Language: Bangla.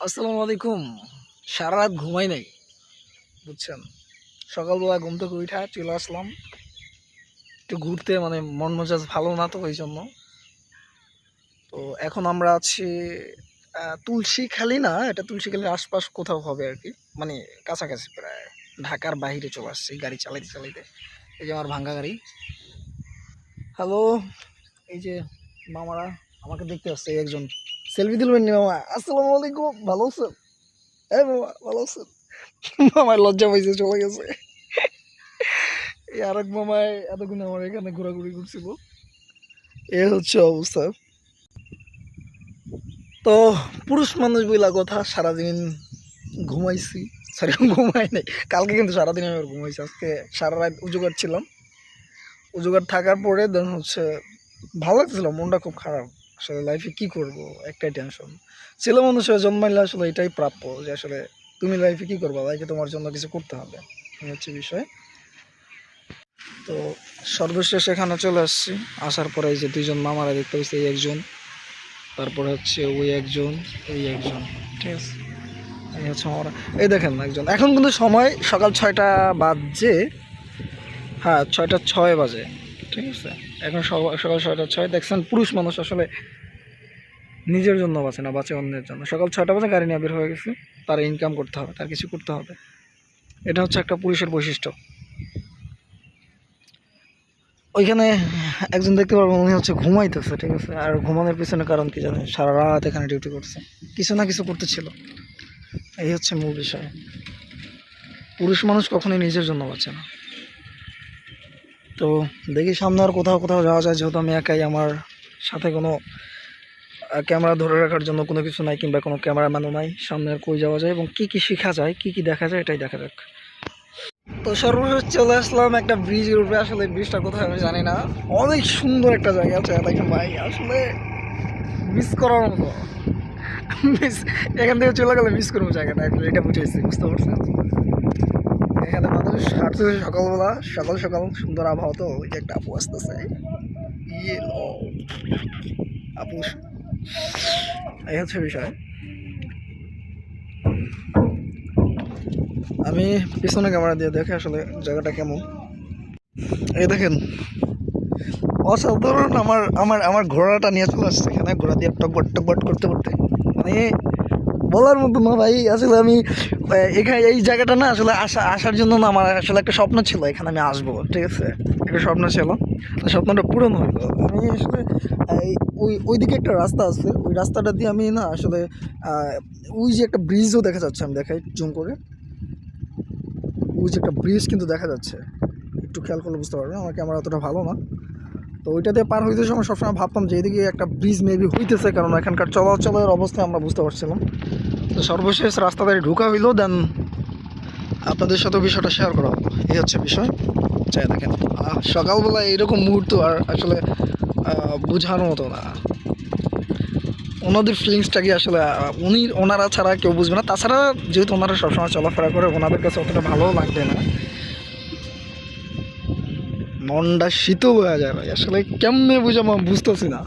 আসসালামু আলাইকুম। সারা রাত ঘুমাই নাই, বুঝছেন। সকালবেলা ঘুম থেকে উঠা চলে আসলাম একটু ঘুরতে, মানে মন মেজাজ ভালো না তো ওই জন্য। তো এখন আমরা আছি তুলসীখালি না, এটা তুলসীখালির আশপাশ কোথাও হবে আর কি, মানে কাছাকাছি প্রায় ঢাকার বাইরে চলে আসছি গাড়ি চালাইতে চালাইতে। এই যে আমার ভাঙ্গা গাড়ি। হ্যালো, এই যে মামারা আমাকে দেখতে আসছে, এই একজন সেলফি তুলবেন নি মামা? আসসালামু আলাইকুম, ভালো আছেন? হ্যাঁ মামা, ভালো আছেন? মামার লজ্জা পাইছে, চলে গেছে। এই আরেক মামায় এতক্ষণ আমার এখানে ঘোরাঘুরি করছিল। এ হচ্ছে অবস্থা। তো পুরুষ মানুষ বইলা কথা, সারাদিন ঘুমাইছি। সরি, ঘুমাই নাই কালকে, কিন্তু সারাদিন আমি ঘুমাইছি। আজকে সারা রাত উজুগার ছিলাম। উজুগার থাকার পরে দেন হচ্ছে ভালো লাগতেছিল, মনটা খুব খারাপ। আসলে লাইফে কি করব, একটাই টেনশন। ছেলে মানুষ হয়ে জন্মাইলে আসলে এটাই প্রাপ্য যে আসলে তুমি লাইফে কি করবা, লাইফে তোমার জন্য কিছু করতে হবে, এই হচ্ছে বিষয়। তো সর্বশেষ এখানে চলে আসছি। আসার পরে এই যে দুইজন মামারা দেখতে পাচ্ছি, এই একজন, তারপরে হচ্ছে ওই একজন, এই একজন, ঠিক আছে। এই হচ্ছে মামারা। এই দেখেন একজন, এখন কিন্তু সময় সকাল 6টা বাজে। হ্যাঁ, 6টা 6 বাজে, ঠিক আছে। এখন সকাল 6টা 6 দেখছেন। পুরুষ মানুষ আসলে নিজের জন্য বাঁচে না, বাঁচে অন্যের জন্য। সকাল 6টা বাজে গাড়ি নিয়ে বের হয়ে গেছে, তার ইনকাম করতে হবে, তার কিছু করতে হবে। এটা হচ্ছে একটা পুরুষের বৈশিষ্ট্য। ওইখানে একজন দেখতে পারবো, উনি হচ্ছে ঘুমাইতেছে, ঠিক আছে। আর ঘুমানোর পিছনে কারণ কি জানেন? সারা রাত এখানে ডিউটি করছে, কিছু না কিছু করতেছিল। এই হচ্ছে মূল বিষয়। পুরুষ মানুষ কখনোই নিজের জন্য বাঁচে না। তো দেখি সামনে আর কোথাও কোথাও যাওয়া যায়, যেহেতু আমি একাই, আমার সাথে কোনো ক্যামেরা ধরে রাখার জন্য কোনো কিছু নাই, কিংবা কোনো ক্যামেরাম্যানও নাই। সামনে আর কই যাওয়া যায় এবং কি কি শেখা যায়, কি কি দেখা যায়, এটাই দেখা যাক। তো সর্বশেষ চলে আসলাম একটা ব্রিজের উপরে। আসলে ব্রিজটা কোথায় আমি জানি না, অনেক সুন্দর একটা জায়গা আছে দেখেন ভাই, আসলে মিস করার মতো। মিস, এখান থেকে চলে গেলে মিস করবো জায়গাটা, এটা বুঝেছি, বুঝতে পারছেন। এখানে মানুষ হাঁটতেছে সকালবেলা, সকাল সকাল, সুন্দর আবহাওয়া। তো ওই যে একটা আপু আসতেছে, ইয়ে লো, আপু, এই হচ্ছে বিষয়। আমি পিছনে ক্যামেরা দিয়ে দেখে আসলে জায়গাটা কেমন। এই দেখেন, অসাধারণ। আমার আমার আমার ঘোড়াটা নিয়ে চলে আসছে এখানে, ঘোড়া দিয়ে টকবট টকবট করতে করতে, মানে বলার মতো না ভাই। আসলে আমি এখানে এই জায়গাটা না, আসলে আসার জন্য না, আমার আসলে একটা স্বপ্ন ছিল এখানে আমি আসবো, ঠিক আছে। একটা স্বপ্ন ছিল, স্বপ্নটা পূরণ হলো। আমি আসলে ওইদিকে একটা রাস্তা আছে, ওই রাস্তাটা দিয়ে আমি না আসলে ওই যে একটা ব্রিজও দেখা যাচ্ছে, আমি দেখাই জুম করে। ওই যে একটা ব্রিজ কিন্তু দেখা যাচ্ছে, একটু খেয়াল করলে বুঝতে পারবেন, আমার ক্যামেরা অতটা ভালো না। তো ওইটাতে পার হইতে সময় সবসময় ভাবতাম যে এদিকে একটা ব্রিজ মেবি হইতেছে, কারণ এখানকার চলাচলের অবস্থা আমরা বুঝতে পারছিলাম। তো সর্বশেষ রাস্তাতে ঢোকা হইলো, দেন আপনাদের সাথে বিষয়টা শেয়ার করা হলো। এই হচ্ছে বিষয়। চাই দেখেন, সকালবেলা এইরকম মুহূর্ত আর আসলে বোঝানোর মতো না। ওনাদের ফিলিংসটা কি আসলে ওনারা ছাড়া কেউ বুঝবে না। তাছাড়া যেহেতু ওনারা সবসময় চলাফেরা করে, ওনাদের কাছে অতটা ভালোও লাগবে না। মনটা শীতল হয়ে যায় ভাই, আসলে কেমনে বুঝাবো বুঝতেছি না।